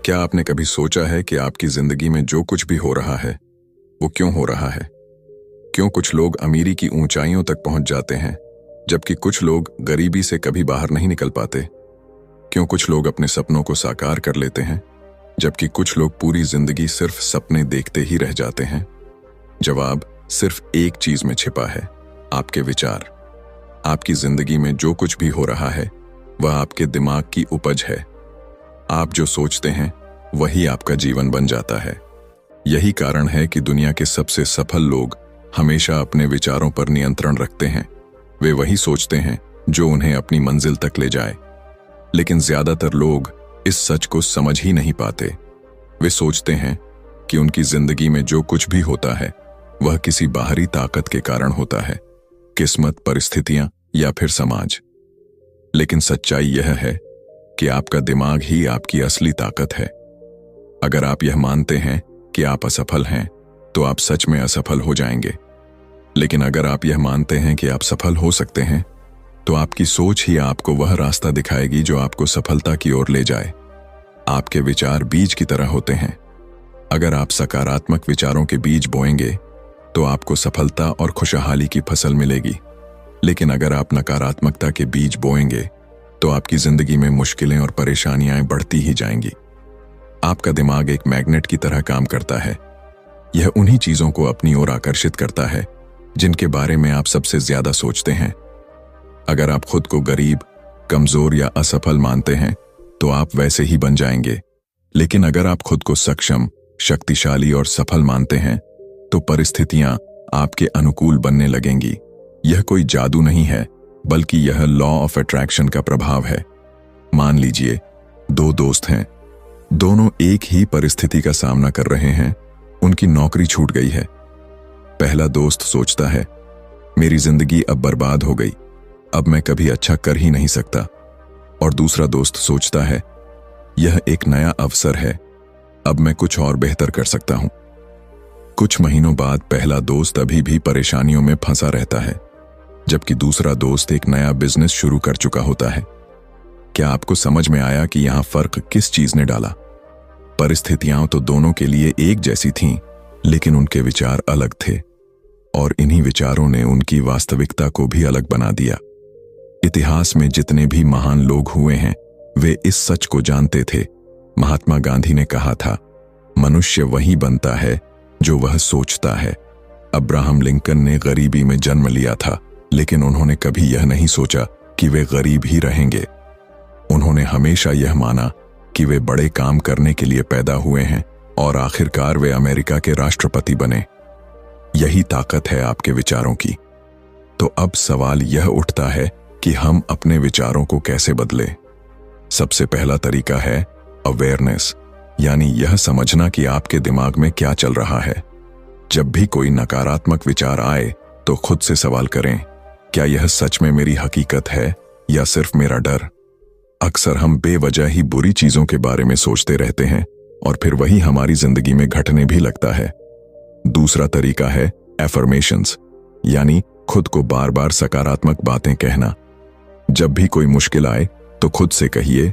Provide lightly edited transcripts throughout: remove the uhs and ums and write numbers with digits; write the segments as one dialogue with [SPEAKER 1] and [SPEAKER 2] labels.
[SPEAKER 1] क्या आपने कभी सोचा है कि आपकी जिंदगी में जो कुछ भी हो रहा है वो क्यों हो रहा है? क्यों कुछ लोग अमीरी की ऊंचाइयों तक पहुंच जाते हैं जबकि कुछ लोग गरीबी से कभी बाहर नहीं निकल पाते? क्यों कुछ लोग अपने सपनों को साकार कर लेते हैं जबकि कुछ लोग पूरी जिंदगी सिर्फ सपने देखते ही रह जाते हैं? जवाब सिर्फ एक चीज में छिपा है, आपके विचार। आपकी जिंदगी में जो कुछ भी हो रहा है वह आपके दिमाग की उपज है। आप जो सोचते हैं वही आपका जीवन बन जाता है। यही कारण है कि दुनिया के सबसे सफल लोग हमेशा अपने विचारों पर नियंत्रण रखते हैं। वे वही सोचते हैं जो उन्हें अपनी मंजिल तक ले जाए। लेकिन ज्यादातर लोग इस सच को समझ ही नहीं पाते। वे सोचते हैं कि उनकी जिंदगी में जो कुछ भी होता है वह किसी बाहरी ताकत के कारण होता है, किस्मत, परिस्थितियां या फिर समाज। लेकिन सच्चाई यह है कि आपका दिमाग ही आपकी असली ताकत है। अगर आप यह मानते हैं कि आप असफल हैं तो आप सच में असफल हो जाएंगे। लेकिन अगर आप यह मानते हैं कि आप सफल हो सकते हैं तो आपकी सोच ही आपको वह रास्ता दिखाएगी जो आपको सफलता की ओर ले जाए। आपके विचार बीज की तरह होते हैं। अगर आप सकारात्मक विचारों के बीज बोएंगे तो आपको सफलता और खुशहाली की फसल मिलेगी। लेकिन अगर आप नकारात्मकता के बीज बोएंगे तो आपकी जिंदगी में मुश्किलें और परेशानियां बढ़ती ही जाएंगी। आपका दिमाग एक मैग्नेट की तरह काम करता है। यह उन्हीं चीजों को अपनी ओर आकर्षित करता है जिनके बारे में आप सबसे ज्यादा सोचते हैं। अगर आप खुद को गरीब, कमजोर या असफल मानते हैं तो आप वैसे ही बन जाएंगे। लेकिन अगर आप खुद को सक्षम, शक्तिशाली और सफल मानते हैं तो परिस्थितियां आपके अनुकूल बनने लगेंगी। यह कोई जादू नहीं है बल्कि यह लॉ ऑफ अट्रैक्शन का प्रभाव है। मान लीजिए दो दोस्त हैं, दोनों एक ही परिस्थिति का सामना कर रहे हैं। उनकी नौकरी छूट गई है। पहला दोस्त सोचता है मेरी जिंदगी अब बर्बाद हो गई, अब मैं कभी अच्छा कर ही नहीं सकता। और दूसरा दोस्त सोचता है यह एक नया अवसर है, अब मैं कुछ और बेहतर कर सकता हूं। कुछ महीनों बाद पहला दोस्त अभी भी परेशानियों में फंसा रहता है जबकि दूसरा दोस्त एक नया बिजनेस शुरू कर चुका होता है। क्या आपको समझ में आया कि यहां फर्क किस चीज ने डाला? परिस्थितियां तो दोनों के लिए एक जैसी थीं, लेकिन उनके विचार अलग थे और इन्हीं विचारों ने उनकी वास्तविकता को भी अलग बना दिया। इतिहास में जितने भी महान लोग हुए हैं वे इस सच को जानते थे। महात्मा गांधी ने कहा था, मनुष्य वही बनता है जो वह सोचता है। अब्राहम लिंकन ने गरीबी में जन्म लिया था लेकिन उन्होंने कभी यह नहीं सोचा कि वे गरीब ही रहेंगे। उन्होंने हमेशा यह माना कि वे बड़े काम करने के लिए पैदा हुए हैं और आखिरकार वे अमेरिका के राष्ट्रपति बने। यही ताकत है आपके विचारों की। तो अब सवाल यह उठता है कि हम अपने विचारों को कैसे बदलें? सबसे पहला तरीका है अवेयरनेस, यानी यह समझना कि आपके दिमाग में क्या चल रहा है। जब भी कोई नकारात्मक विचार आए तो खुद से सवाल करें, क्या यह सच में मेरी हकीकत है या सिर्फ मेरा डर? अक्सर हम बेवजह ही बुरी चीजों के बारे में सोचते रहते हैं और फिर वही हमारी जिंदगी में घटने भी लगता है। दूसरा तरीका है एफर्मेशंस, यानी खुद को बार बार सकारात्मक बातें कहना। जब भी कोई मुश्किल आए तो खुद से कहिए,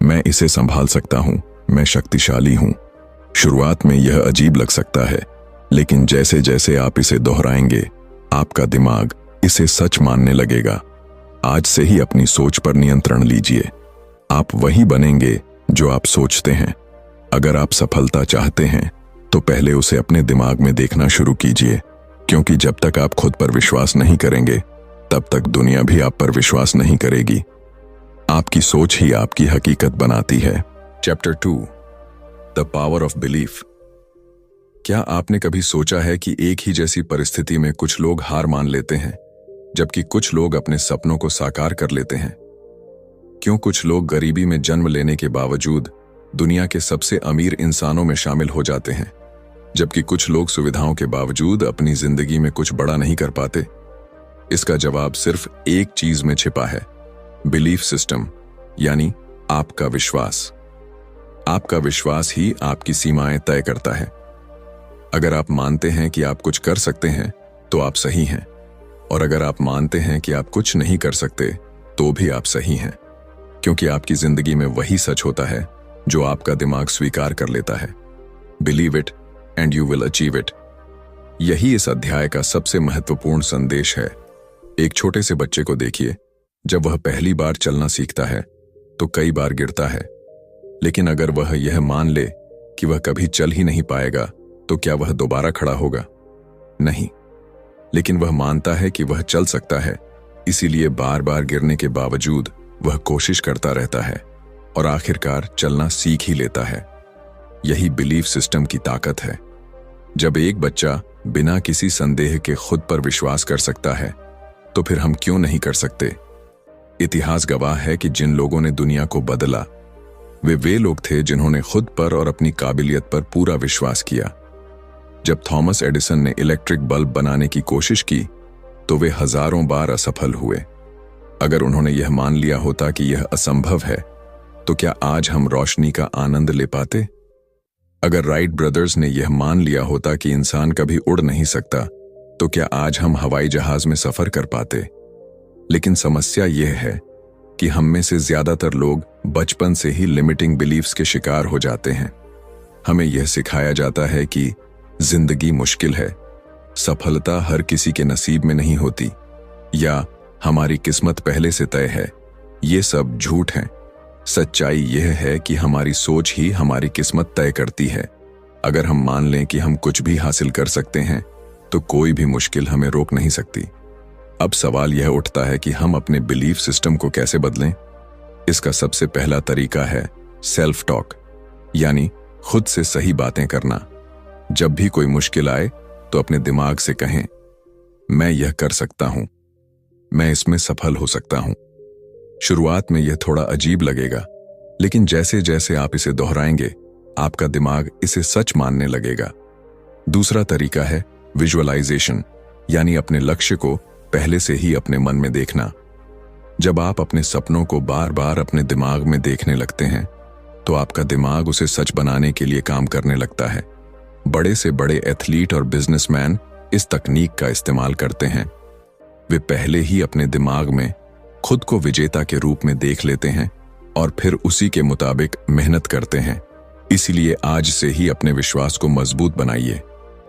[SPEAKER 1] मैं इसे संभाल सकता हूं, मैं शक्तिशाली हूं। शुरुआत में यह अजीब लग सकता है, लेकिन जैसे जैसे आप इसे दोहराएंगे आपका दिमाग इसे सच मानने लगेगा। आज से ही अपनी सोच पर नियंत्रण लीजिए। आप वही बनेंगे जो आप सोचते हैं। अगर आप सफलता चाहते हैं तो पहले उसे अपने दिमाग में देखना शुरू कीजिए, क्योंकि जब तक आप खुद पर विश्वास नहीं करेंगे तब तक दुनिया भी आप पर विश्वास नहीं करेगी। आपकी सोच ही आपकी हकीकत बनाती है। Chapter 2, the power of belief. क्या आपने कभी सोचा है कि एक ही जैसी परिस्थिति में कुछ लोग हार मान लेते हैं जबकि कुछ लोग अपने सपनों को साकार कर लेते हैं? क्यों कुछ लोग गरीबी में जन्म लेने के बावजूद दुनिया के सबसे अमीर इंसानों में शामिल हो जाते हैं जबकि कुछ लोग सुविधाओं के बावजूद अपनी जिंदगी में कुछ बड़ा नहीं कर पाते? इसका जवाब सिर्फ एक चीज में छिपा है, बिलीफ सिस्टम, यानी आपका विश्वास। आपका विश्वास ही आपकी सीमाएं तय करता है। अगर आप मानते हैं कि आप कुछ कर सकते हैं तो आप सही हैं, और अगर आप मानते हैं कि आप कुछ नहीं कर सकते तो भी आप सही हैं, क्योंकि आपकी जिंदगी में वही सच होता है जो आपका दिमाग स्वीकार कर लेता है। Believe it and you will achieve it. यही इस अध्याय का सबसे महत्वपूर्ण संदेश है। एक छोटे से बच्चे को देखिए, जब वह पहली बार चलना सीखता है तो कई बार गिरता है, लेकिन अगर वह यह मान ले कि वह कभी चल ही नहीं पाएगा तो क्या वह दोबारा खड़ा होगा? नहीं, लेकिन वह मानता है कि वह चल सकता है, इसीलिए बार बार गिरने के बावजूद वह कोशिश करता रहता है और आखिरकार चलना सीख ही लेता है। यही बिलीफ सिस्टम की ताकत है। जब एक बच्चा बिना किसी संदेह के खुद पर विश्वास कर सकता है तो फिर हम क्यों नहीं कर सकते? इतिहास गवाह है कि जिन लोगों ने दुनिया को बदला वे लोग थे जिन्होंने खुद पर और अपनी काबिलियत पर पूरा विश्वास किया। जब थॉमस एडिसन ने इलेक्ट्रिक बल्ब बनाने की कोशिश की तो वे हजारों बार असफल हुए। अगर उन्होंने यह मान लिया होता कि यह असंभव है तो क्या आज हम रोशनी का आनंद ले पाते? अगर राइट ब्रदर्स ने यह मान लिया होता कि इंसान कभी उड़ नहीं सकता तो क्या आज हम हवाई जहाज में सफर कर पाते? लेकिन समस्या यह है कि हम में से ज्यादातर लोग बचपन से ही लिमिटिंग बिलीफ्स के शिकार हो जाते हैं। हमें यह सिखाया जाता है कि जिंदगी मुश्किल है, सफलता हर किसी के नसीब में नहीं होती, या हमारी किस्मत पहले से तय है। ये सब झूठ है। सच्चाई यह है कि हमारी सोच ही हमारी किस्मत तय करती है। अगर हम मान लें कि हम कुछ भी हासिल कर सकते हैं तो कोई भी मुश्किल हमें रोक नहीं सकती। अब सवाल यह उठता है कि हम अपने बिलीफ सिस्टम को कैसे बदलें? इसका सबसे पहला तरीका है सेल्फ टॉक, यानी खुद से सही बातें करना। जब भी कोई मुश्किल आए तो अपने दिमाग से कहें, मैं यह कर सकता हूं, मैं इसमें सफल हो सकता हूं। शुरुआत में यह थोड़ा अजीब लगेगा, लेकिन जैसे जैसे आप इसे दोहराएंगे आपका दिमाग इसे सच मानने लगेगा। दूसरा तरीका है विजुअलाइजेशन, यानी अपने लक्ष्य को पहले से ही अपने मन में देखना। जब आप अपने सपनों को बार बार अपने दिमाग में देखने लगते हैं तो आपका दिमाग उसे सच बनाने के लिए काम करने लगता है। बड़े से बड़े एथलीट और बिजनेसमैन इस तकनीक का इस्तेमाल करते हैं। वे पहले ही अपने दिमाग में खुद को विजेता के रूप में देख लेते हैं और फिर उसी के मुताबिक मेहनत करते हैं। इसीलिए आज से ही अपने विश्वास को मजबूत बनाइए।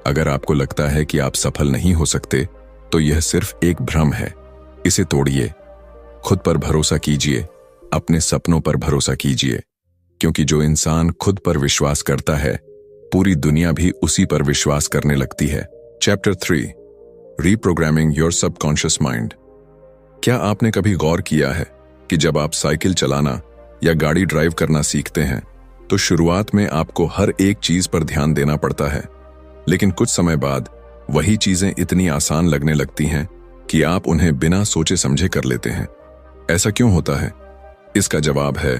[SPEAKER 1] अगर आपको लगता है कि आप सफल नहीं हो सकते तो यह सिर्फ एक भ्रम है, इसे तोड़िए। खुद पर भरोसा कीजिए, अपने सपनों पर भरोसा कीजिए, क्योंकि जो इंसान खुद पर विश्वास करता है पूरी दुनिया भी उसी पर विश्वास करने लगती है। Chapter 3, reprogramming your subconscious mind. क्या आपने कभी गौर किया है कि जब आप साइकिल चलाना या गाड़ी ड्राइव करना सीखते हैं तो शुरुआत में आपको हर एक चीज पर ध्यान देना पड़ता है, लेकिन कुछ समय बाद वही चीजें इतनी आसान लगने लगती हैं कि आप उन्हें बिना सोचे समझे कर लेते हैं। ऐसा क्यों होता है? इसका जवाब है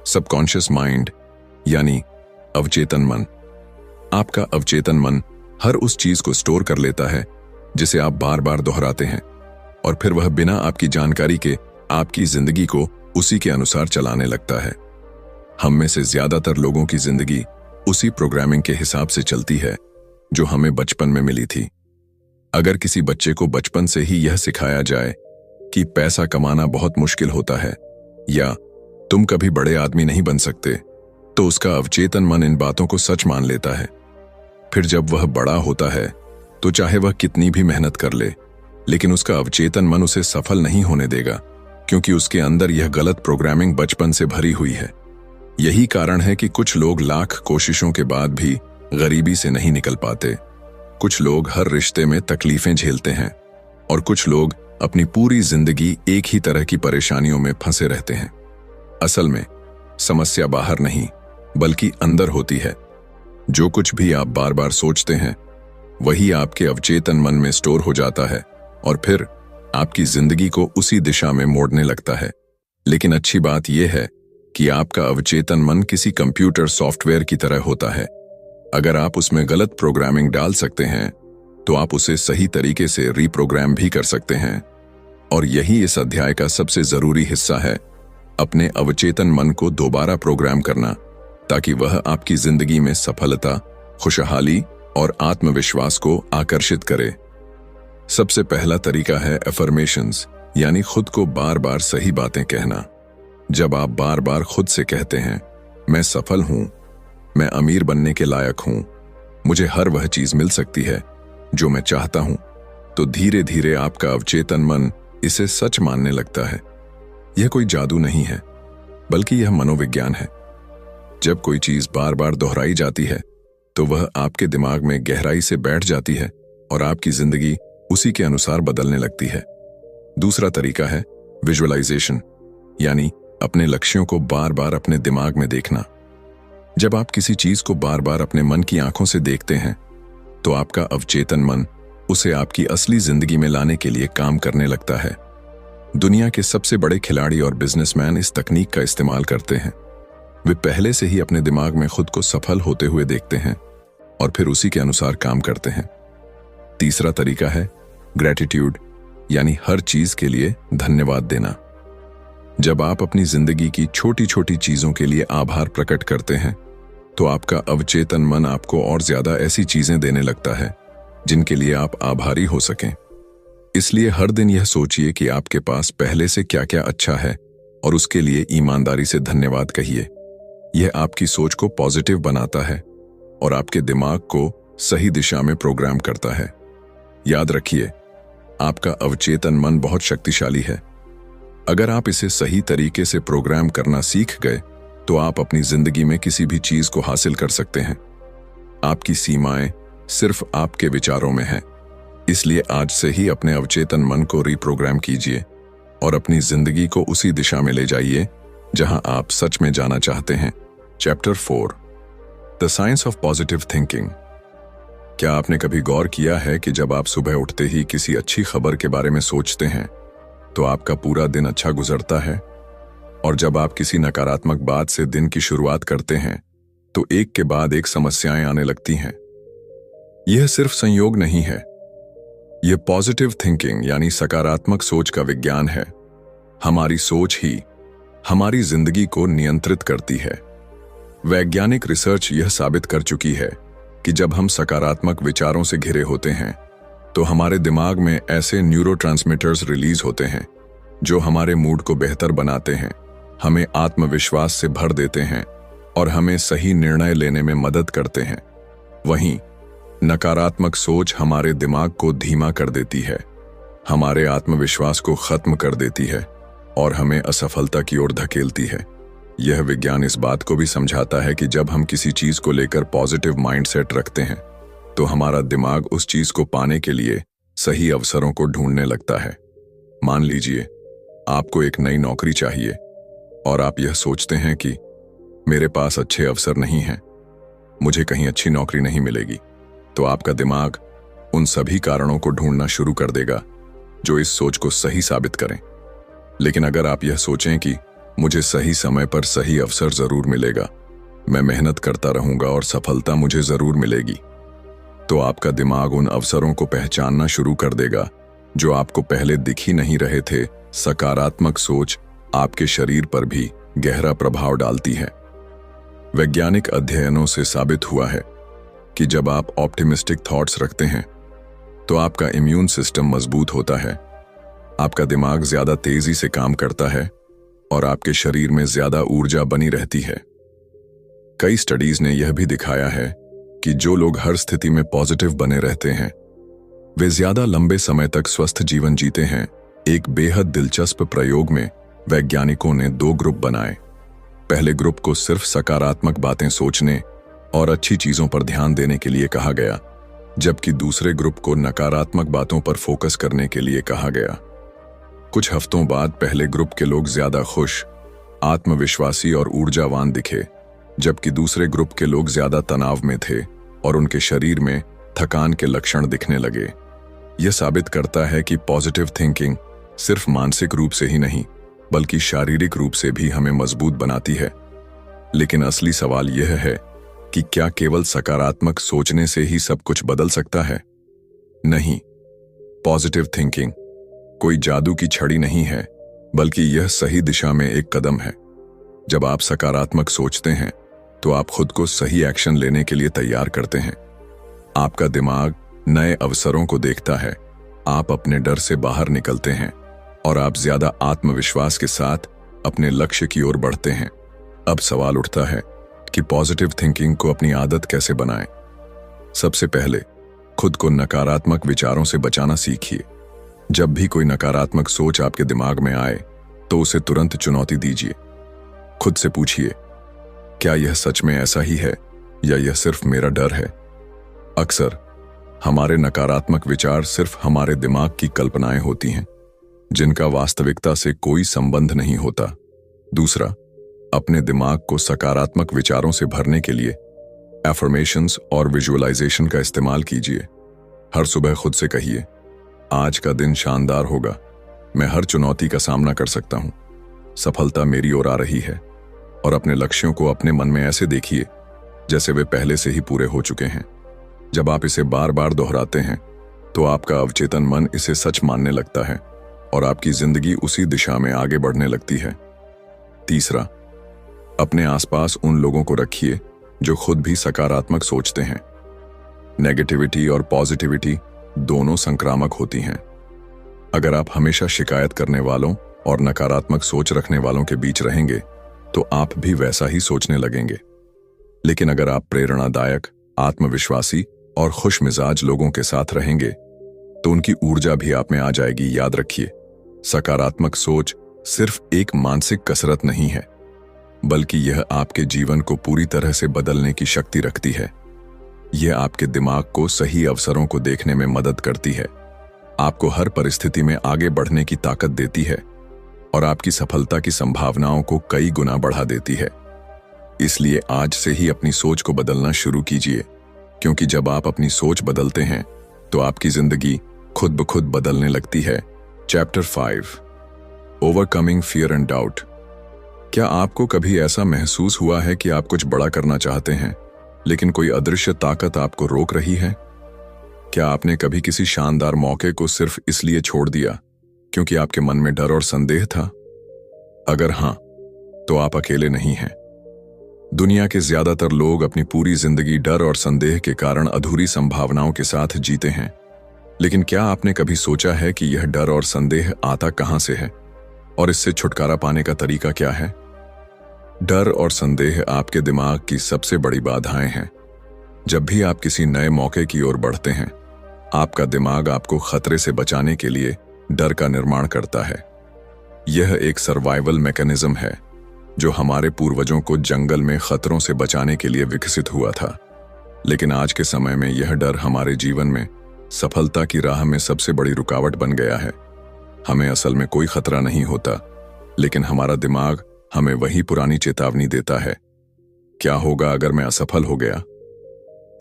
[SPEAKER 1] सबकॉन्शियस माइंड, यानी अवचेतन मन। आपका अवचेतन मन हर उस चीज को स्टोर कर लेता है जिसे आप बार बार दोहराते हैं, और फिर वह बिना आपकी जानकारी के आपकी जिंदगी को उसी के अनुसार चलाने लगता है। हम में से ज्यादातर लोगों की जिंदगी उसी प्रोग्रामिंग के हिसाब से चलती है जो हमें बचपन में मिली थी। अगर किसी बच्चे को बचपन से ही यह सिखाया जाए कि पैसा कमाना बहुत मुश्किल होता है या तुम कभी बड़े आदमी नहीं बन सकते, तो उसका अवचेतन मन इन बातों को सच मान लेता है। फिर जब वह बड़ा होता है तो चाहे वह कितनी भी मेहनत कर ले, लेकिन उसका अवचेतन मन उसे सफल नहीं होने देगा, क्योंकि उसके अंदर यह गलत प्रोग्रामिंग बचपन से भरी हुई है। यही कारण है कि कुछ लोग लाख कोशिशों के बाद भी गरीबी से नहीं निकल पाते। कुछ लोग हर रिश्ते में तकलीफें झेलते हैं और कुछ लोग अपनी पूरी जिंदगी एक ही तरह की परेशानियों में फंसे रहते हैं। असल में समस्या बाहर नहीं बल्कि अंदर होती है। जो कुछ भी आप बार बार सोचते हैं वही आपके अवचेतन मन में स्टोर हो जाता है और फिर आपकी जिंदगी को उसी दिशा में मोड़ने लगता है। लेकिन अच्छी बात यह है कि आपका अवचेतन मन किसी कंप्यूटर सॉफ्टवेयर की तरह होता है। अगर आप उसमें गलत प्रोग्रामिंग डाल सकते हैं तो आप उसे सही तरीके से रीप्रोग्राम भी कर सकते हैं। और यही इस अध्याय का सबसे जरूरी हिस्सा है, अपने अवचेतन मन को दोबारा प्रोग्राम करना, ताकि वह आपकी जिंदगी में सफलता, खुशहाली और आत्मविश्वास को आकर्षित करे। सबसे पहला तरीका है अफर्मेशंस, यानी खुद को बार बार सही बातें कहना। जब आप बार बार खुद से कहते हैं मैं सफल हूं, मैं अमीर बनने के लायक हूं, मुझे हर वह चीज मिल सकती है जो मैं चाहता हूं, तो धीरे धीरे आपका अवचेतन मन इसे सच मानने लगता है। यह कोई जादू नहीं है, बल्कि यह मनोविज्ञान है। जब कोई चीज बार बार दोहराई जाती है तो वह आपके दिमाग में गहराई से बैठ जाती है और आपकी जिंदगी उसी के अनुसार बदलने लगती है। दूसरा तरीका है विजुअलाइजेशन, यानी अपने लक्ष्यों को बार बार अपने दिमाग में देखना। जब आप किसी चीज को बार बार अपने मन की आंखों से देखते हैं तो आपका अवचेतन मन उसे आपकी असली जिंदगी में लाने के लिए काम करने लगता है। दुनिया के सबसे बड़े खिलाड़ी और बिजनेसमैन इस तकनीक का इस्तेमाल करते हैं। वे पहले से ही अपने दिमाग में खुद को सफल होते हुए देखते हैं और फिर उसी के अनुसार काम करते हैं। तीसरा तरीका है ग्रैटिट्यूड, यानी हर चीज के लिए धन्यवाद देना। जब आप अपनी जिंदगी की छोटी छोटी चीजों के लिए आभार प्रकट करते हैं तो आपका अवचेतन मन आपको और ज्यादा ऐसी चीजें देने लगता है जिनके लिए आप आभारी हो सकें। इसलिए हर दिन यह सोचिए कि आपके पास पहले से क्या क्या अच्छा है और उसके लिए ईमानदारी से धन्यवाद कहिए। यह आपकी सोच को पॉजिटिव बनाता है और आपके दिमाग को सही दिशा में प्रोग्राम करता है। याद रखिए, आपका अवचेतन मन बहुत शक्तिशाली है। अगर आप इसे सही तरीके से प्रोग्राम करना सीख गए तो आप अपनी जिंदगी में किसी भी चीज को हासिल कर सकते हैं। आपकी सीमाएं सिर्फ आपके विचारों में हैं। इसलिए आज से ही अपने अवचेतन मन को रिप्रोग्राम कीजिए और अपनी जिंदगी को उसी दिशा में ले जाइए जहां आप सच में जाना चाहते हैं। Chapter 4, the science of positive thinking. क्या आपने कभी गौर किया है कि जब आप सुबह उठते ही किसी अच्छी खबर के बारे में सोचते हैं तो आपका पूरा दिन अच्छा गुजरता है, और जब आप किसी नकारात्मक बात से दिन की शुरुआत करते हैं तो एक के बाद एक समस्याएं आने लगती हैं। यह सिर्फ संयोग नहीं है, यह पॉजिटिव थिंकिंग यानी सकारात्मक सोच का विज्ञान है। हमारी सोच ही हमारी जिंदगी को नियंत्रित करती है। वैज्ञानिक रिसर्च यह साबित कर चुकी है कि जब हम सकारात्मक विचारों से घिरे होते हैं तो हमारे दिमाग में ऐसे न्यूरोट्रांसमीटर्स रिलीज होते हैं जो हमारे मूड को बेहतर बनाते हैं, हमें आत्मविश्वास से भर देते हैं और हमें सही निर्णय लेने में मदद करते हैं। वहीं नकारात्मक सोच हमारे दिमाग को धीमा कर देती है, हमारे आत्मविश्वास को खत्म कर देती है और हमें असफलता की ओर धकेलती है। यह विज्ञान इस बात को भी समझाता है कि जब हम किसी चीज को लेकर पॉजिटिव माइंडसेट रखते हैं तो हमारा दिमाग उस चीज को पाने के लिए सही अवसरों को ढूंढने लगता है। मान लीजिए आपको एक नई नौकरी चाहिए और आप यह सोचते हैं कि मेरे पास अच्छे अवसर नहीं हैं, मुझे कहीं अच्छी नौकरी नहीं मिलेगी, तो आपका दिमाग उन सभी कारणों को ढूंढना शुरू कर देगा जो इस सोच को सही साबित करें। लेकिन अगर आप यह सोचें कि मुझे सही समय पर सही अवसर जरूर मिलेगा, मैं मेहनत करता रहूंगा और सफलता मुझे जरूर मिलेगी, तो आपका दिमाग उन अवसरों को पहचानना शुरू कर देगा जो आपको पहले दिख ही नहीं रहे थे। सकारात्मक सोच आपके शरीर पर भी गहरा प्रभाव डालती है। वैज्ञानिक अध्ययनों से साबित हुआ है कि जब आप ऑप्टिमिस्टिक थॉट्स रखते हैं तो आपका इम्यून सिस्टम मजबूत होता है, आपका दिमाग ज्यादा तेजी से काम करता है और आपके शरीर में ज्यादा ऊर्जा बनी रहती है। कई स्टडीज ने यह भी दिखाया है कि जो लोग हर स्थिति में पॉजिटिव बने रहते हैं वे ज्यादा लंबे समय तक स्वस्थ जीवन जीते हैं। एक बेहद दिलचस्प प्रयोग में वैज्ञानिकों ने 2 ग्रुप बनाए। पहले ग्रुप को सिर्फ सकारात्मक बातें सोचने और अच्छी चीजों पर ध्यान देने के लिए कहा गया, जबकि दूसरे ग्रुप को नकारात्मक बातों पर फोकस करने के लिए कहा गया। कुछ हफ्तों बाद पहले ग्रुप के लोग ज्यादा खुश, आत्मविश्वासी और ऊर्जावान दिखे, जबकि दूसरे ग्रुप के लोग ज्यादा तनाव में थे और उनके शरीर में थकान के लक्षण दिखने लगे। यह साबित करता है कि पॉजिटिव थिंकिंग सिर्फ मानसिक रूप से ही नहीं बल्कि शारीरिक रूप से भी हमें मजबूत बनाती है। लेकिन असली सवाल यह है कि क्या केवल सकारात्मक सोचने से ही सब कुछ बदल सकता है? नहीं, पॉजिटिव थिंकिंग कोई जादू की छड़ी नहीं है, बल्कि यह सही दिशा में एक कदम है। जब आप सकारात्मक सोचते हैं तो आप खुद को सही एक्शन लेने के लिए तैयार करते हैं। आपका दिमाग नए अवसरों को देखता है, आप अपने डर से बाहर निकलते हैं और आप ज्यादा आत्मविश्वास के साथ अपने लक्ष्य की ओर बढ़ते हैं। अब सवाल उठता है कि पॉजिटिव थिंकिंग को अपनी आदत कैसे बनाएं। सबसे पहले खुद को नकारात्मक विचारों से बचाना सीखिए। जब भी कोई नकारात्मक सोच आपके दिमाग में आए तो उसे तुरंत चुनौती दीजिए। खुद से पूछिए, क्या यह सच में ऐसा ही है या यह सिर्फ मेरा डर है? अक्सर हमारे नकारात्मक विचार सिर्फ हमारे दिमाग की कल्पनाएं होती हैं, जिनका वास्तविकता से कोई संबंध नहीं होता। दूसरा, अपने दिमाग को सकारात्मक विचारों से भरने के लिए एफर्मेशंस और विजुअलाइजेशन का इस्तेमाल कीजिए। हर सुबह खुद से कहिए, आज का दिन शानदार होगा, मैं हर चुनौती का सामना कर सकता हूं, सफलता मेरी ओर आ रही है। और अपने लक्ष्यों को अपने मन में ऐसे देखिए जैसे वे पहले से ही पूरे हो चुके हैं। जब आप इसे बार बार दोहराते हैं तो आपका अवचेतन मन इसे सच मानने लगता है और आपकी जिंदगी उसी दिशा में आगे बढ़ने लगती है। तीसरा, अपने आसपास उन लोगों को रखिए जो खुद भी सकारात्मक सोचते हैं। नेगेटिविटी और पॉजिटिविटी दोनों संक्रामक होती हैं। अगर आप हमेशा शिकायत करने वालों और नकारात्मक सोच रखने वालों के बीच रहेंगे तो आप भी वैसा ही सोचने लगेंगे। लेकिन अगर आप प्रेरणादायक, आत्मविश्वासी और खुशमिजाज लोगों के साथ रहेंगे तो उनकी ऊर्जा भी आप में आ जाएगी। याद रखिए, सकारात्मक सोच सिर्फ एक मानसिक कसरत नहीं है, बल्कि यह आपके जीवन को पूरी तरह से बदलने की शक्ति रखती है। यह आपके दिमाग को सही अवसरों को देखने में मदद करती है, आपको हर परिस्थिति में आगे बढ़ने की ताकत देती है और आपकी सफलता की संभावनाओं को कई गुना बढ़ा देती है। इसलिए आज से ही अपनी सोच को बदलना शुरू कीजिए, क्योंकि जब आप अपनी सोच बदलते हैं तो आपकी जिंदगी खुद ब खुद बदलने लगती है। Chapter 5, overcoming fear and doubt. क्या आपको कभी ऐसा महसूस हुआ है कि आप कुछ बड़ा करना चाहते हैं लेकिन कोई अदृश्य ताकत आपको रोक रही है? क्या आपने कभी किसी शानदार मौके को सिर्फ इसलिए छोड़ दिया क्योंकि आपके मन में डर और संदेह था? अगर हां, तो आप अकेले नहीं हैं। दुनिया के ज्यादातर लोग अपनी पूरी जिंदगी डर और संदेह के कारण अधूरी संभावनाओं के साथ जीते हैं। लेकिन क्या आपने कभी सोचा है कि यह डर और संदेह आता कहां से है और इससे छुटकारा पाने का तरीका क्या है? डर और संदेह आपके दिमाग की सबसे बड़ी बाधाएं हैं। जब भी आप किसी नए मौके की ओर बढ़ते हैं, आपका दिमाग आपको खतरे से बचाने के लिए डर का निर्माण करता है। यह एक सर्वाइवल मैकेनिज्म है जो हमारे पूर्वजों को जंगल में खतरों से बचाने के लिए विकसित हुआ था। लेकिन आज के समय में यह डर हमारे जीवन में सफलता की राह में सबसे बड़ी रुकावट बन गया है। हमें असल में कोई खतरा नहीं होता, लेकिन हमारा दिमाग हमें वही पुरानी चेतावनी देता है। क्या होगा अगर मैं असफल हो गया?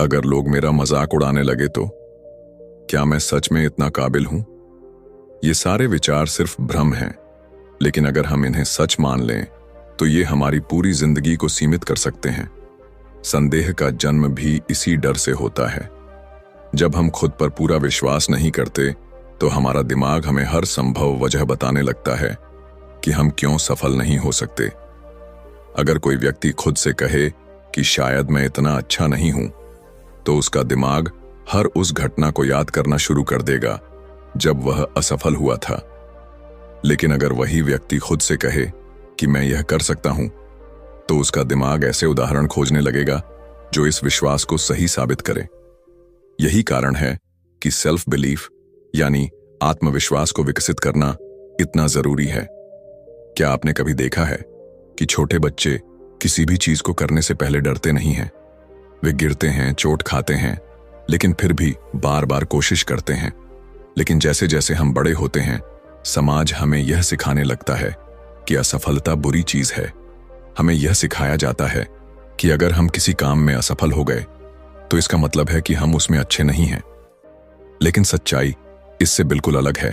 [SPEAKER 1] अगर लोग मेरा मजाक उड़ाने लगे तो? क्या मैं सच में इतना काबिल हूं? ये सारे विचार सिर्फ भ्रम हैं, लेकिन अगर हम इन्हें सच मान लें तो ये हमारी पूरी जिंदगी को सीमित कर सकते हैं। संदेह का जन्म भी इसी डर से होता है। जब हम खुद पर पूरा विश्वास नहीं करते तो हमारा दिमाग हमें हर संभव वजह बताने लगता है कि हम क्यों सफल नहीं हो सकते। अगर कोई व्यक्ति खुद से कहे कि शायद मैं इतना अच्छा नहीं हूं, तो उसका दिमाग हर उस घटना को याद करना शुरू कर देगा जब वह असफल हुआ था। लेकिन अगर वही व्यक्ति खुद से कहे कि मैं यह कर सकता हूं, तो उसका दिमाग ऐसे उदाहरण खोजने लगेगा जो इस विश्वास को सही साबित करे। यही कारण है कि सेल्फ बिलीफ यानी आत्मविश्वास को विकसित करना इतना जरूरी है। क्या आपने कभी देखा है कि छोटे बच्चे किसी भी चीज को करने से पहले डरते नहीं हैं? वे गिरते हैं, चोट खाते हैं, लेकिन फिर भी बार बार कोशिश करते हैं। लेकिन जैसे जैसे हम बड़े होते हैं, समाज हमें यह सिखाने लगता है कि असफलता बुरी चीज है। हमें यह सिखाया जाता है कि अगर हम किसी काम में असफल हो गए तो इसका मतलब है कि हम उसमें अच्छे नहीं हैं। लेकिन सच्चाई इससे बिल्कुल अलग है।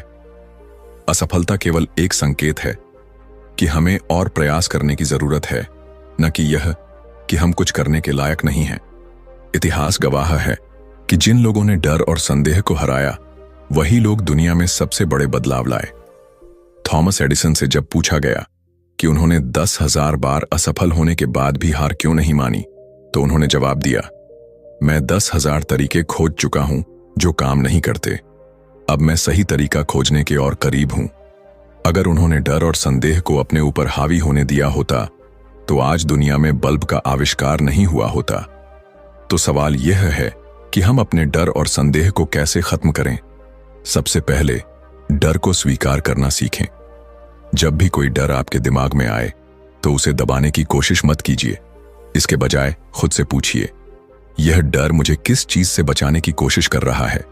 [SPEAKER 1] असफलता केवल एक संकेत है कि हमें और प्रयास करने की जरूरत है, न कि यह कि हम कुछ करने के लायक नहीं हैं। इतिहास गवाह है कि जिन लोगों ने डर और संदेह को हराया, वही लोग दुनिया में सबसे बड़े बदलाव लाए। थॉमस एडिसन से जब पूछा गया कि उन्होंने 10,000 बार असफल होने के बाद भी हार क्यों नहीं मानी, तो उन्होंने जवाब दिया, मैं 10,000 तरीके खोज चुका हूं जो काम नहीं करते। अब मैं सही तरीका खोजने के और करीब हूं। अगर उन्होंने डर और संदेह को अपने ऊपर हावी होने दिया होता तो आज दुनिया में बल्ब का आविष्कार नहीं हुआ होता। तो सवाल यह है कि हम अपने डर और संदेह को कैसे खत्म करें। सबसे पहले डर को स्वीकार करना सीखें। जब भी कोई डर आपके दिमाग में आए तो उसे दबाने की कोशिश मत कीजिए। इसके बजाय खुद से पूछिए, यह डर मुझे किस चीज से बचाने की कोशिश कर रहा है।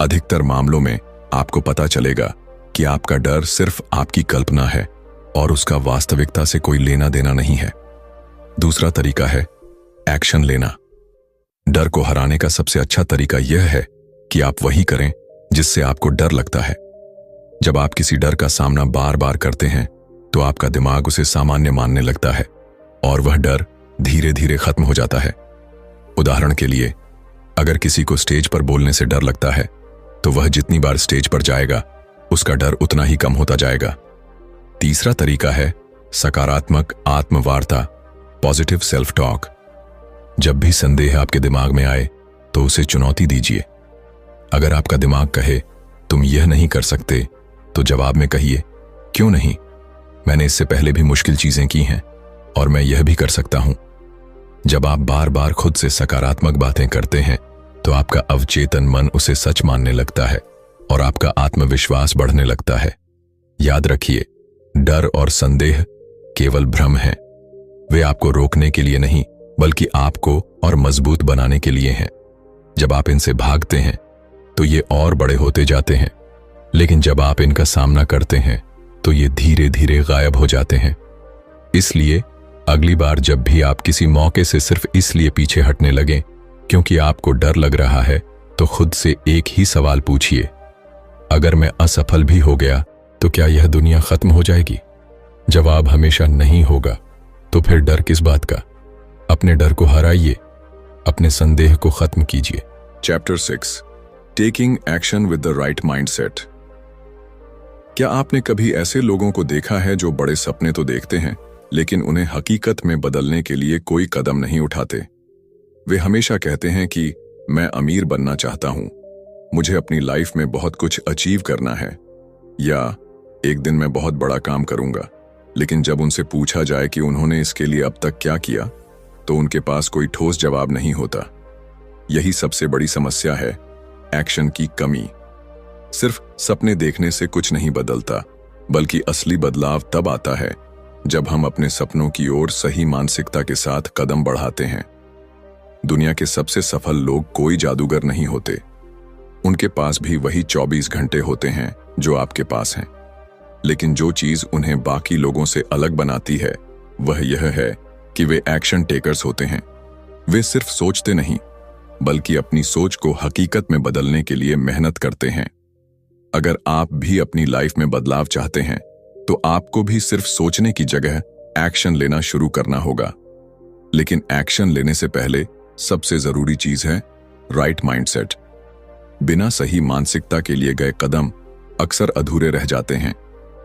[SPEAKER 1] अधिकतर मामलों में आपको पता चलेगा कि आपका डर सिर्फ आपकी कल्पना है और उसका वास्तविकता से कोई लेना देना नहीं है। दूसरा तरीका है एक्शन लेना। डर को हराने का सबसे अच्छा तरीका यह है कि आप वही करें जिससे आपको डर लगता है। जब आप किसी डर का सामना बार बार करते हैं तो आपका दिमाग उसे सामान्य मानने लगता है और वह डर धीरे धीरे खत्म हो जाता है। उदाहरण के लिए, अगर किसी को स्टेज पर बोलने से डर लगता है तो वह जितनी बार स्टेज पर जाएगा उसका डर उतना ही कम होता जाएगा। तीसरा तरीका है सकारात्मक आत्मवार्ता, पॉजिटिव सेल्फ टॉक। जब भी संदेह आपके दिमाग में आए तो उसे चुनौती दीजिए। अगर आपका दिमाग कहे तुम यह नहीं कर सकते, तो जवाब में कहिए, क्यों नहीं, मैंने इससे पहले भी मुश्किल चीजें की हैं और मैं यह भी कर सकता हूं। जब आप बार बार खुद से सकारात्मक बातें करते हैं तो आपका अवचेतन मन उसे सच मानने लगता है और आपका आत्मविश्वास बढ़ने लगता है। याद रखिए, डर और संदेह केवल भ्रम हैं। वे आपको रोकने के लिए नहीं बल्कि आपको और मजबूत बनाने के लिए हैं। जब आप इनसे भागते हैं तो ये और बड़े होते जाते हैं, लेकिन जब आप इनका सामना करते हैं तो ये धीरे धीरे गायब हो जाते हैं। इसलिए अगली बार जब भी आप किसी मौके से सिर्फ इसलिए पीछे हटने लगें क्योंकि आपको डर लग रहा है, तो खुद से एक ही सवाल पूछिए, अगर मैं असफल भी हो गया तो क्या यह दुनिया खत्म हो जाएगी? जवाब हमेशा नहीं होगा। तो फिर डर किस बात का? अपने डर को हराइए, अपने संदेह को खत्म कीजिए। Chapter 6, taking action with the right mindset. क्या आपने कभी ऐसे लोगों को देखा है जो बड़े सपने तो देखते हैं लेकिन उन्हें हकीकत में बदलने के लिए कोई कदम नहीं उठाते? वे हमेशा कहते हैं कि मैं अमीर बनना चाहता हूं, मुझे अपनी लाइफ में बहुत कुछ अचीव करना है, या एक दिन मैं बहुत बड़ा काम करूंगा। लेकिन जब उनसे पूछा जाए कि उन्होंने इसके लिए अब तक क्या किया, तो उनके पास कोई ठोस जवाब नहीं होता। यही सबसे बड़ी समस्या है, एक्शन की कमी। सिर्फ सपने देखने से कुछ नहीं बदलता, बल्कि असली बदलाव तब आता है जब हम अपने सपनों की ओर सही मानसिकता के साथ कदम बढ़ाते हैं। दुनिया के सबसे सफल लोग कोई जादूगर नहीं होते। उनके पास भी वही 24 घंटे होते हैं जो आपके पास हैं। लेकिन जो चीज उन्हें बाकी लोगों से अलग बनाती है वह यह है कि वे एक्शन टेकर्स होते हैं। वे सिर्फ सोचते नहीं बल्कि अपनी सोच को हकीकत में बदलने के लिए मेहनत करते हैं। अगर आप भी अपनी लाइफ में बदलाव चाहते हैं तो आपको भी सिर्फ सोचने की जगह एक्शन लेना शुरू करना होगा। लेकिन एक्शन लेने से पहले सबसे जरूरी चीज है राइट माइंडसेट। बिना सही मानसिकता के लिए गए कदम अक्सर अधूरे रह जाते हैं।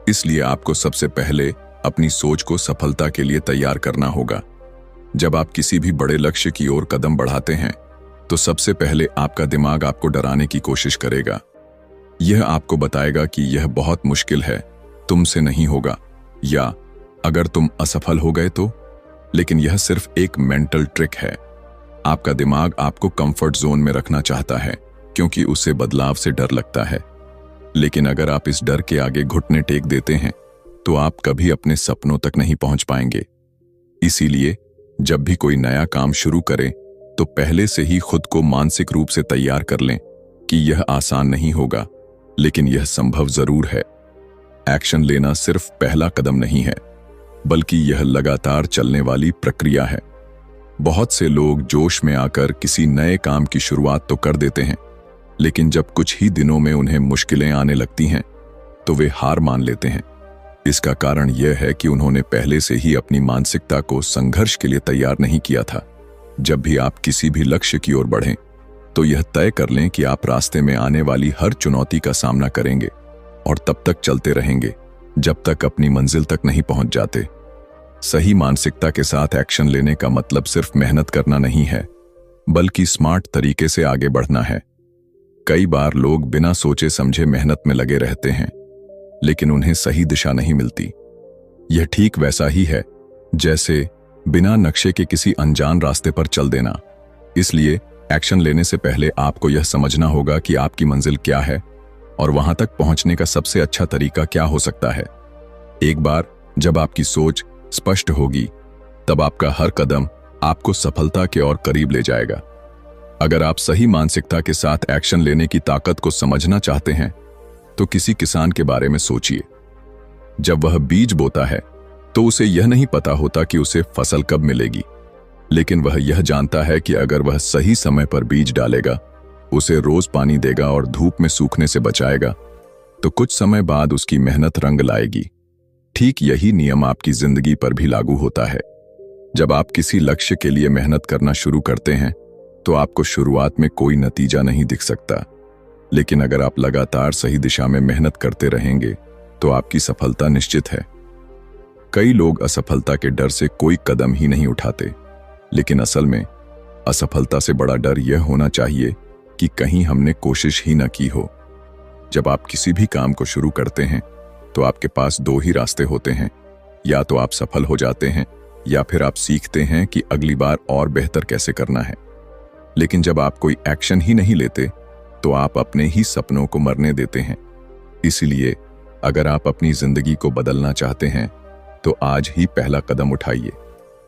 [SPEAKER 1] इसलिए आपको सबसे पहले अपनी सोच को सफलता के लिए तैयार करना होगा। जब आप किसी भी बड़े लक्ष्य की ओर कदम बढ़ाते हैं तो सबसे पहले आपका दिमाग आपको डराने की कोशिश करेगा। यह आपको बताएगा कि यह बहुत मुश्किल है, तुमसे नहीं होगा, या अगर तुम असफल हो गए तो। लेकिन यह सिर्फ एक मेंटल ट्रिक है। आपका दिमाग आपको कंफर्ट जोन में रखना चाहता है क्योंकि उसे बदलाव से डर लगता है। लेकिन अगर आप इस डर के आगे घुटने टेक देते हैं तो आप कभी अपने सपनों तक नहीं पहुंच पाएंगे। इसीलिए जब भी कोई नया काम शुरू करें तो पहले से ही खुद को मानसिक रूप से तैयार कर लें कि यह आसान नहीं होगा, लेकिन यह संभव जरूर है। एक्शन लेना सिर्फ पहला कदम नहीं है, बल्कि यह लगातार चलने वाली प्रक्रिया है। बहुत से लोग जोश में आकर किसी नए काम की शुरुआत तो कर देते हैं, लेकिन जब कुछ ही दिनों में उन्हें मुश्किलें आने लगती हैं तो वे हार मान लेते हैं। इसका कारण यह है कि उन्होंने पहले से ही अपनी मानसिकता को संघर्ष के लिए तैयार नहीं किया था। जब भी आप किसी भी लक्ष्य की ओर बढ़ें तो यह तय कर लें कि आप रास्ते में आने वाली हर चुनौती का सामना करेंगे और तब तक चलते रहेंगे जब तक अपनी मंजिल तक नहीं पहुंच जाते। सही मानसिकता के साथ एक्शन लेने का मतलब सिर्फ मेहनत करना नहीं है, बल्कि स्मार्ट तरीके से आगे बढ़ना है। कई बार लोग बिना सोचे समझे मेहनत में लगे रहते हैं, लेकिन उन्हें सही दिशा नहीं मिलती। यह ठीक वैसा ही है जैसे बिना नक्शे के किसी अनजान रास्ते पर चल देना। इसलिए एक्शन लेने से पहले आपको यह समझना होगा कि आपकी मंजिल क्या है और वहां तक पहुंचने का सबसे अच्छा तरीका क्या हो सकता है। एक बार जब आपकी सोच स्पष्ट होगी, तब आपका हर कदम आपको सफलता के और करीब ले जाएगा। अगर आप सही मानसिकता के साथ एक्शन लेने की ताकत को समझना चाहते हैं, तो किसी किसान के बारे में सोचिए। जब वह बीज बोता है तो उसे यह नहीं पता होता कि उसे फसल कब मिलेगी, लेकिन वह यह जानता है कि अगर वह सही समय पर बीज डालेगा, उसे रोज पानी देगा और धूप में सूखने से बचाएगा, तो कुछ समय बाद उसकी मेहनत रंग लाएगी। ठीक यही नियम आपकी जिंदगी पर भी लागू होता है। जब आप किसी लक्ष्य के लिए मेहनत करना शुरू करते हैं, तो आपको शुरुआत में कोई नतीजा नहीं दिख सकता, लेकिन अगर आप लगातार सही दिशा में मेहनत करते रहेंगे, तो आपकी सफलता निश्चित है। कई लोग असफलता के डर से कोई कदम ही नहीं उठाते, लेकिन असल में असफलता से बड़ा डर यह होना चाहिए कि कहीं हमने कोशिश ही न की हो। जब आप किसी भी काम को शुरू करते हैं, तो आपके पास दो ही रास्ते होते हैं। या तो आप सफल हो जाते हैं, या फिर आप सीखते हैं कि अगली बार और बेहतर कैसे करना है। लेकिन जब आप कोई एक्शन ही नहीं लेते, तो आप अपने ही सपनों को मरने देते हैं। इसलिए अगर आप अपनी जिंदगी को बदलना चाहते हैं, तो आज ही पहला कदम उठाइए।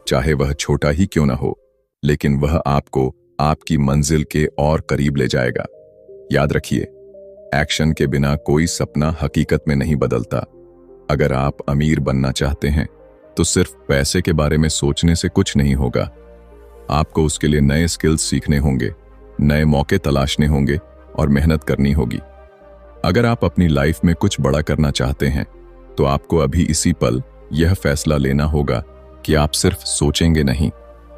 [SPEAKER 1] चाहे वह छोटा ही क्यों ना हो, लेकिन वह आपको आपकी मंजिल के और करीब ले जाएगा। याद रखिए, एक्शन के बिना कोई सपना हकीकत में नहीं बदलता। अगर आप अमीर बनना चाहते हैं, तो सिर्फ पैसे के बारे में सोचने से कुछ नहीं होगा। आपको उसके लिए नए स्किल्स सीखने होंगे, नए मौके तलाशने होंगे और मेहनत करनी होगी। अगर आप अपनी लाइफ में कुछ बड़ा करना चाहते हैं, तो आपको अभी इसी पल यह फैसला लेना होगा कि आप सिर्फ सोचेंगे नहीं,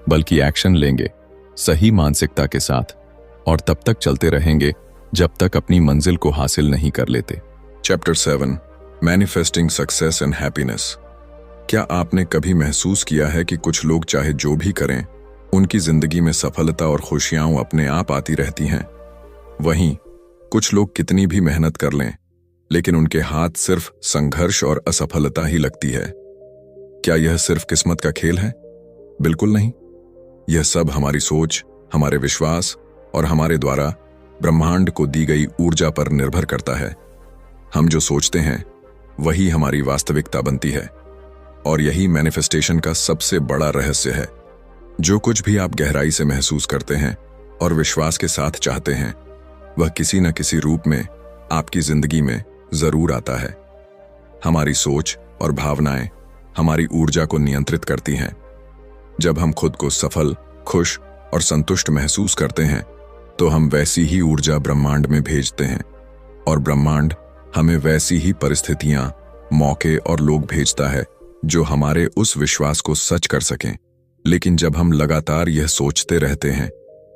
[SPEAKER 1] बल्कि एक्शन लेंगे, सही मानसिकता के साथ, और तब तक चलते रहेंगे जब तक अपनी मंजिल को हासिल नहीं कर लेते। Chapter 7, manifesting success and happiness. क्या आपने कभी महसूस किया है कि कुछ लोग चाहे जो भी करें, उनकी जिंदगी में सफलता और खुशियां अपने आप आती रहती हैं? वहीं कुछ लोग कितनी भी मेहनत कर लें, लेकिन उनके हाथ सिर्फ संघर्ष और असफलता ही लगती है। क्या यह सिर्फ किस्मत का खेल है? बिल्कुल नहीं। यह सब हमारी सोच, हमारे विश्वास और हमारे द्वारा ब्रह्मांड को दी गई ऊर्जा पर निर्भर करता है। हम जो सोचते हैं, वही हमारी वास्तविकता बनती है, और यही मैनिफेस्टेशन का सबसे बड़ा रहस्य है। जो कुछ भी आप गहराई से महसूस करते हैं और विश्वास के साथ चाहते हैं, वह किसी न किसी रूप में आपकी जिंदगी में जरूर आता है। हमारी सोच और भावनाएं हमारी ऊर्जा को नियंत्रित करती हैं। जब हम खुद को सफल, खुश और संतुष्ट महसूस करते हैं, तो हम वैसी ही ऊर्जा ब्रह्मांड में भेजते हैं, और ब्रह्मांड हमें वैसी ही परिस्थितियां, मौके और लोग भेजता है जो हमारे उस विश्वास को सच कर सकें। लेकिन जब हम लगातार यह सोचते रहते हैं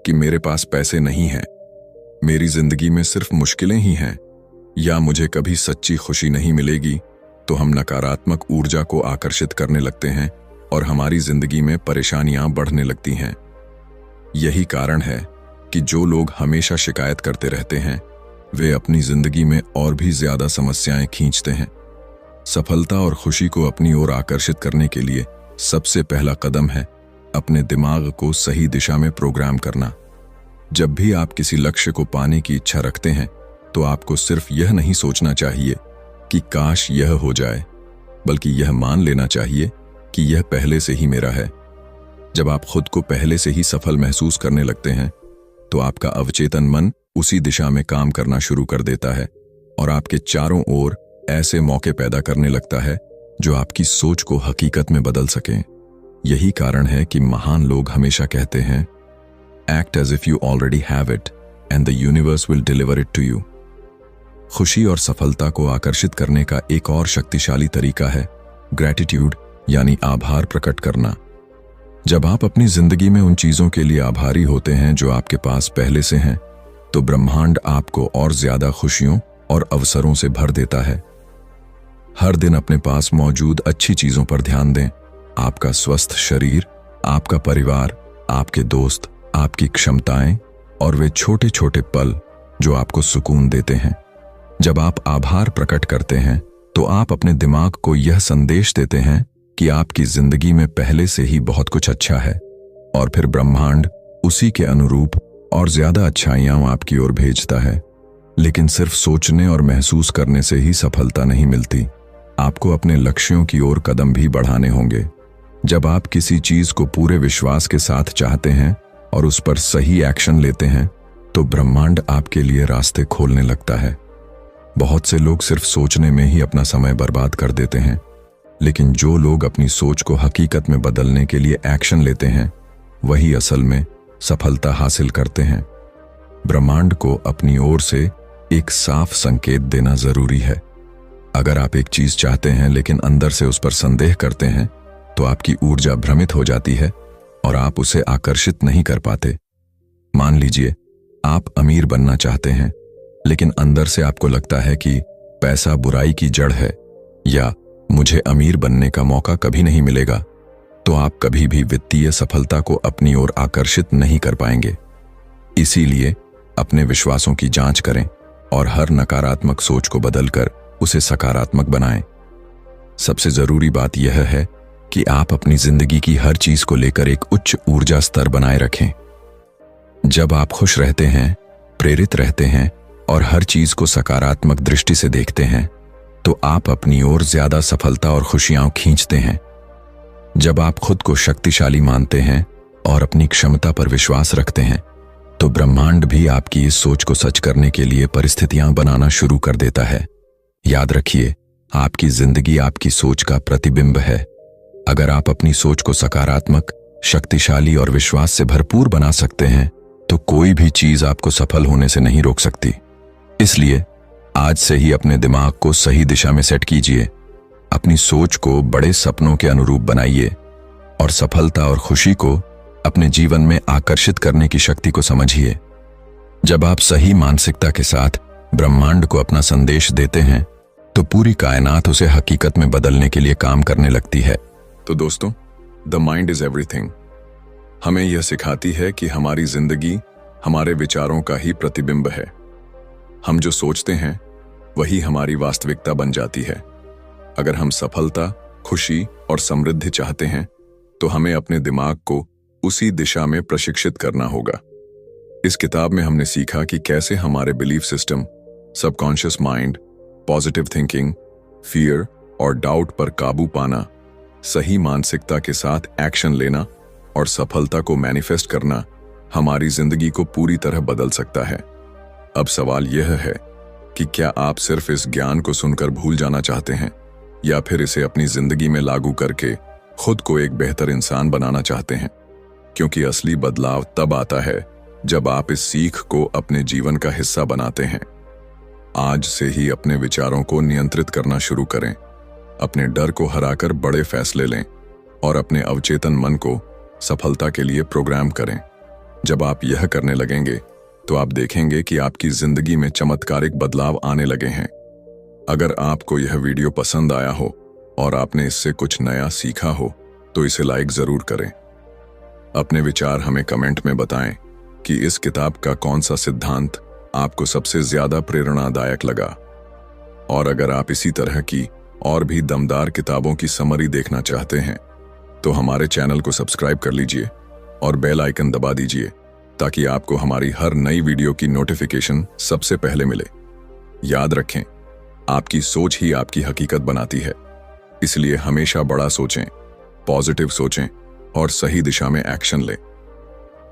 [SPEAKER 1] कि मेरे पास पैसे नहीं हैं, मेरी जिंदगी में सिर्फ मुश्किलें ही हैं, या मुझे कभी सच्ची खुशी नहीं मिलेगी, तो हम नकारात्मक ऊर्जा को आकर्षित करने लगते हैं और हमारी जिंदगी में परेशानियां बढ़ने लगती हैं। यही कारण है कि जो लोग हमेशा शिकायत करते रहते हैं, वे अपनी जिंदगी में और भी ज्यादा समस्याएं खींचते हैं। सफलता और खुशी को अपनी ओर आकर्षित करने के लिए सबसे पहला कदम है अपने दिमाग को सही दिशा में प्रोग्राम करना। जब भी आप किसी लक्ष्य को पाने की इच्छा रखते हैं, तो आपको सिर्फ यह नहीं सोचना चाहिए कि काश यह हो जाए, बल्कि यह मान लेना चाहिए कि यह पहले से ही मेरा है। जब आप खुद को पहले से ही सफल महसूस करने लगते हैं, तो आपका अवचेतन मन उसी दिशा में काम करना शुरू कर देता है और आपके चारों ओर ऐसे मौके पैदा करने लगता है जो आपकी सोच को हकीकत में बदल सकें। यही कारण है कि महान लोग हमेशा कहते हैं, act as if you already have it and the universe will deliver it to you. खुशी और सफलता को आकर्षित करने का एक और शक्तिशाली तरीका है ग्रैटिट्यूड, यानी आभार प्रकट करना। जब आप अपनी जिंदगी में उन चीजों के लिए आभारी होते हैं जो आपके पास पहले से हैं, तो ब्रह्मांड आपको और ज्यादा खुशियों और अवसरों से भर देता है। हर दिन अपने पास मौजूद अच्छी चीजों पर ध्यान दें। आपका स्वस्थ शरीर, आपका परिवार, आपके दोस्त, आपकी क्षमताएं और वे छोटे छोटे पल जो आपको सुकून देते हैं। जब आप आभार प्रकट करते हैं, तो आप अपने दिमाग को यह संदेश देते हैं कि आपकी जिंदगी में पहले से ही बहुत कुछ अच्छा है और फिर ब्रह्मांड उसी के अनुरूप और ज्यादा अच्छाइयां आपकी ओर भेजता है। लेकिन सिर्फ सोचने और महसूस करने से ही सफलता नहीं मिलती। आपको अपने लक्ष्यों की ओर कदम भी बढ़ाने होंगे। जब आप किसी चीज को पूरे विश्वास के साथ चाहते हैं और उस पर सही एक्शन लेते हैं तो ब्रह्मांड आपके लिए रास्ते खोलने लगता है। बहुत से लोग सिर्फ सोचने में ही अपना समय बर्बाद कर देते हैं, लेकिन जो लोग अपनी सोच को हकीकत में बदलने के लिए एक्शन लेते हैं वही असल में सफलता हासिल करते हैं। ब्रह्मांड को अपनी ओर से एक साफ संकेत देना जरूरी है। अगर आप एक चीज चाहते हैं लेकिन अंदर से उस पर संदेह करते हैं तो आपकी ऊर्जा भ्रमित हो जाती है और आप उसे आकर्षित नहीं कर पाते। मान लीजिए आप अमीर बनना चाहते हैं लेकिन अंदर से आपको लगता है कि पैसा बुराई की जड़ है या मुझे अमीर बनने का मौका कभी नहीं मिलेगा, तो आप कभी भी वित्तीय सफलता को अपनी ओर आकर्षित नहीं कर पाएंगे। इसीलिए अपने विश्वासों की जांच करें और हर नकारात्मक सोच को बदलकर उसे सकारात्मक बनाएं। सबसे जरूरी बात यह है कि आप अपनी जिंदगी की हर चीज को लेकर एक उच्च ऊर्जा स्तर बनाए रखें। जब आप खुश रहते हैं, प्रेरित रहते हैं और हर चीज को सकारात्मक दृष्टि से देखते हैं तो आप अपनी ओर ज्यादा सफलता और खुशियां खींचते हैं। जब आप खुद को शक्तिशाली मानते हैं और अपनी क्षमता पर विश्वास रखते हैं तो ब्रह्मांड भी आपकी इस सोच को सच करने के लिए परिस्थितियां बनाना शुरू कर देता है। याद रखिए, आपकी जिंदगी आपकी सोच का प्रतिबिंब है। अगर आप अपनी सोच को सकारात्मक, शक्तिशाली और विश्वास से भरपूर बना सकते हैं तो कोई भी चीज आपको सफल होने से नहीं रोक सकती। इसलिए आज से ही अपने दिमाग को सही दिशा में सेट कीजिए, अपनी सोच को बड़े सपनों के अनुरूप बनाइए और सफलता और खुशी को अपने जीवन में आकर्षित करने की शक्ति को समझिए। जब आप सही मानसिकता के साथ ब्रह्मांड को अपना संदेश देते हैं तो पूरी कायनात उसे हकीकत में बदलने के लिए काम करने लगती है। तो दोस्तों, द माइंड इज एवरीथिंग हमें यह सिखाती है कि हमारी जिंदगी हमारे विचारों का ही प्रतिबिंब है। हम जो सोचते हैं वही हमारी वास्तविकता बन जाती है। अगर हम सफलता, खुशी और समृद्धि चाहते हैं तो हमें अपने दिमाग को उसी दिशा में प्रशिक्षित करना होगा। इस किताब में हमने सीखा कि कैसे हमारे belief system, subconscious mind, positive thinking, fear और डाउट पर काबू पाना, सही मानसिकता के साथ एक्शन लेना और सफलता को मैनिफेस्ट करना हमारी जिंदगी को पूरी तरह बदल सकता है। अब सवाल यह है कि क्या आप सिर्फ इस ज्ञान को सुनकर भूल जाना चाहते हैं या फिर इसे अपनी जिंदगी में लागू करके खुद को एक बेहतर इंसान बनाना चाहते हैं? क्योंकि असली बदलाव तब आता है जब आप इस सीख को अपने जीवन का हिस्सा बनाते हैं। आज से ही अपने विचारों को नियंत्रित करना शुरू करें, अपने डर को हराकर बड़े फैसले लें और अपने अवचेतन मन को सफलता के लिए प्रोग्राम करें। जब आप यह करने लगेंगे तो आप देखेंगे कि आपकी जिंदगी में चमत्कारिक बदलाव आने लगे हैं। अगर आपको यह वीडियो पसंद आया हो और आपने इससे कुछ नया सीखा हो तो इसे लाइक जरूर करें। अपने विचार हमें कमेंट में बताएं कि इस किताब का कौन सा सिद्धांत आपको सबसे ज्यादा प्रेरणादायक लगा। और अगर आप इसी तरह की और भी दमदार किताबों की समरी देखना चाहते हैं तो हमारे चैनल को सब्सक्राइब कर लीजिए और बेल आइकन दबा दीजिए ताकि आपको हमारी हर नई वीडियो की नोटिफिकेशन सबसे पहले मिले। याद रखें, आपकी सोच ही आपकी हकीकत बनाती है, इसलिए हमेशा बड़ा सोचें, पॉजिटिव सोचें और सही दिशा में एक्शन लें।